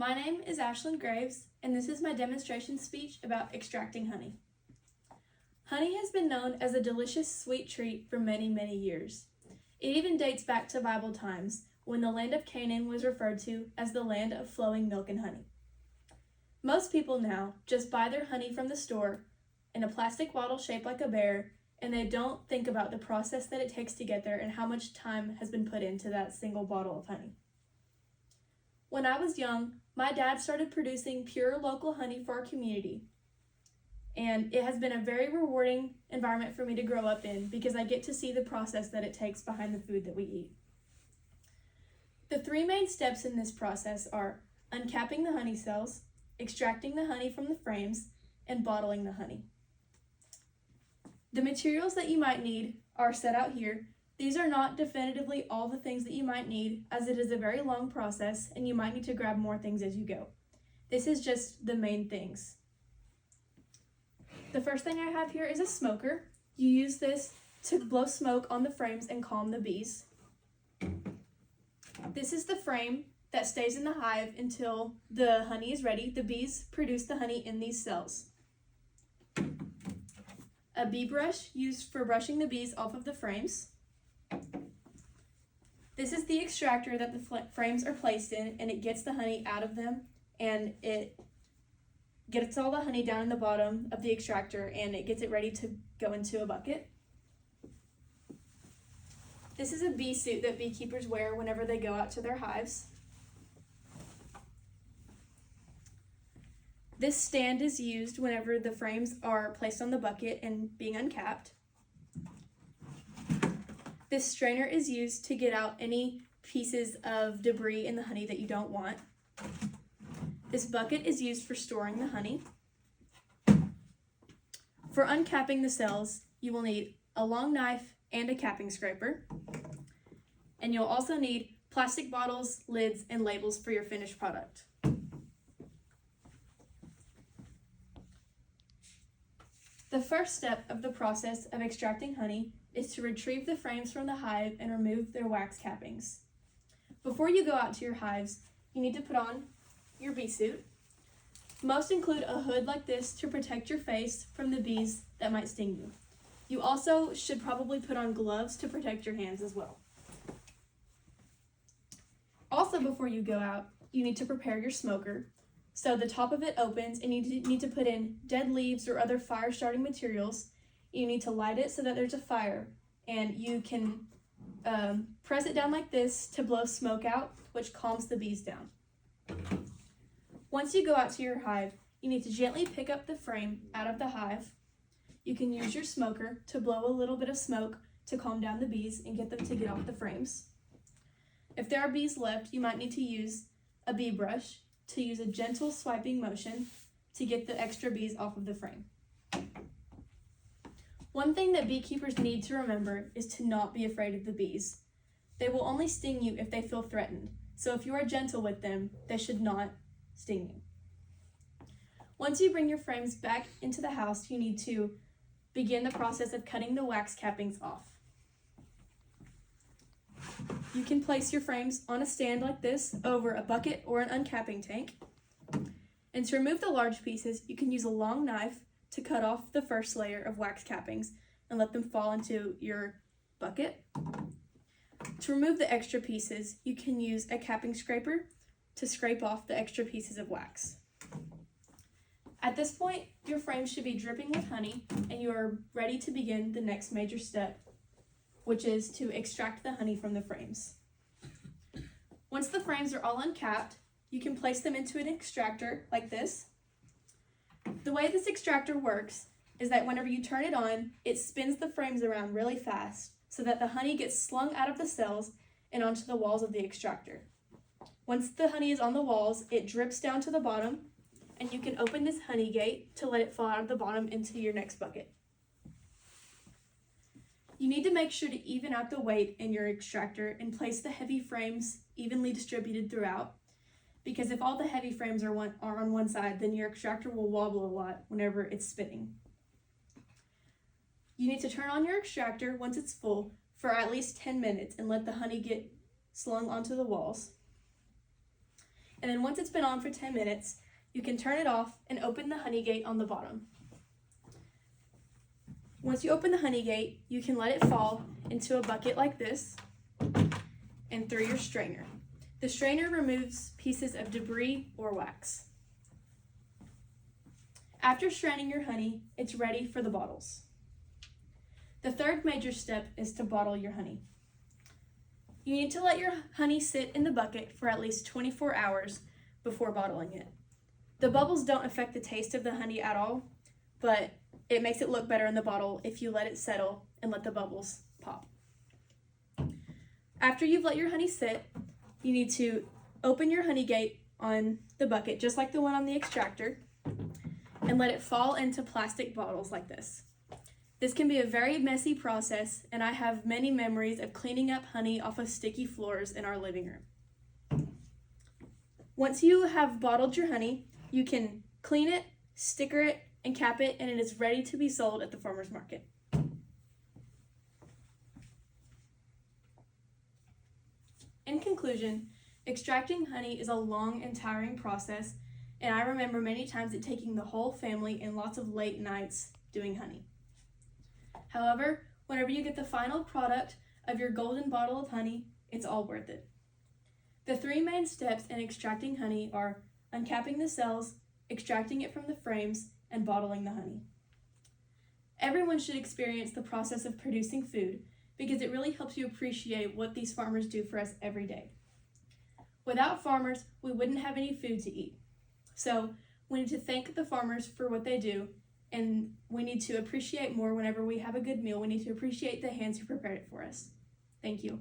My name is Ashlynn Graves, and this is my demonstration speech about extracting honey. Honey has been known as a delicious sweet treat for many, many years. It even dates back to Bible times, when the land of Canaan was referred to as the land of flowing milk and honey. Most people now just buy their honey from the store in a plastic bottle shaped like a bear, and they don't think about the process that it takes to get there and how much time has been put into that single bottle of honey. When I was young, my dad started producing pure local honey for our community, and it has been a very rewarding environment for me to grow up in because I get to see the process that it takes behind the food that we eat. The three main steps in this process are uncapping the honey cells, extracting the honey from the frames, and bottling the honey. The materials that you might need are set out here. These are not definitively all the things that you might need, as it is a very long process and you might need to grab more things as you go. This is just the main things. The first thing I have here is a smoker. You use this to blow smoke on the frames and calm the bees. This is the frame that stays in the hive until the honey is ready. The bees produce the honey in these cells. A bee brush used for brushing the bees off of the frames. This is the extractor that the frames are placed in, and it gets the honey out of them, and it gets all the honey down in the bottom of the extractor, and it gets it ready to go into a bucket. This is a bee suit that beekeepers wear whenever they go out to their hives. This stand is used whenever the frames are placed on the bucket and being uncapped. This strainer is used to get out any pieces of debris in the honey that you don't want. This bucket is used for storing the honey. For uncapping the cells, you will need a long knife and a capping scraper. And you'll also need plastic bottles, lids, and labels for your finished product. The first step of the process of extracting honey is to retrieve the frames from the hive and remove their wax cappings. Before you go out to your hives, you need to put on your bee suit. Most include a hood like this to protect your face from the bees that might sting you. You also should probably put on gloves to protect your hands as well. Also, before you go out, you need to prepare your smoker. So the top of it opens and you need to put in dead leaves or other fire-starting materials. You need to light it so that there's a fire, and you can press it down like this to blow smoke out, which calms the bees down. Once you go out to your hive, you need to gently pick up the frame out of the hive. You can use your smoker to blow a little bit of smoke to calm down the bees and get them to get off the frames. If there are bees left, you might need to use a bee brush to use a gentle swiping motion to get the extra bees off of the frame. One thing that beekeepers need to remember is to not be afraid of the bees. They will only sting you if they feel threatened, so if you are gentle with them, they should not sting you. Once you bring your frames back into the house, you need to begin the process of cutting the wax cappings off. You can place your frames on a stand like this over a bucket or an uncapping tank. And to remove the large pieces, you can use a long knife to cut off the first layer of wax cappings and let them fall into your bucket. To remove the extra pieces, you can use a capping scraper to scrape off the extra pieces of wax. At this point, your frame should be dripping with honey, and you are ready to begin the next major step, which is to extract the honey from the frames. Once the frames are all uncapped, you can place them into an extractor like this. The way this extractor works is that whenever you turn it on, it spins the frames around really fast so that the honey gets slung out of the cells and onto the walls of the extractor. Once the honey is on the walls, it drips down to the bottom, and you can open this honey gate to let it fall out of the bottom into your next bucket. You need to make sure to even out the weight in your extractor and place the heavy frames evenly distributed throughout, because if all the heavy frames are on one side, then your extractor will wobble a lot whenever it's spinning. You need to turn on your extractor once it's full for at least 10 minutes and let the honey get slung onto the walls. and then once it's been on for 10 minutes, you can turn it off and open the honey gate on the bottom. Once you open the honey gate, you can let it fall into a bucket like this and through your strainer. The strainer removes pieces of debris or wax. After straining your honey, it's ready for the bottles. The third major step is to bottle your honey. You need to let your honey sit in the bucket for at least 24 hours before bottling it. The bubbles don't affect the taste of the honey at all, but it makes it look better in the bottle if you let it settle and let the bubbles pop. After you've let your honey sit, you need to open your honey gate on the bucket, just like the one on the extractor, and let it fall into plastic bottles like this. This can be a very messy process, and I have many memories of cleaning up honey off of sticky floors in our living room. Once you have bottled your honey, you can clean it, sticker it, and cap it, and it is ready to be sold at the farmer's market. In conclusion, extracting honey is a long and tiring process, and I remember many times it taking the whole family and lots of late nights doing honey. However, whenever you get the final product of your golden bottle of honey, it's all worth it. The three main steps in extracting honey are uncapping the cells, extracting it from the frames, and bottling the honey. Everyone should experience the process of producing food because it really helps you appreciate what these farmers do for us every day. Without farmers, we wouldn't have any food to eat. So we need to thank the farmers for what they do, and we need to appreciate more whenever we have a good meal. We need to appreciate the hands who prepared it for us. Thank you.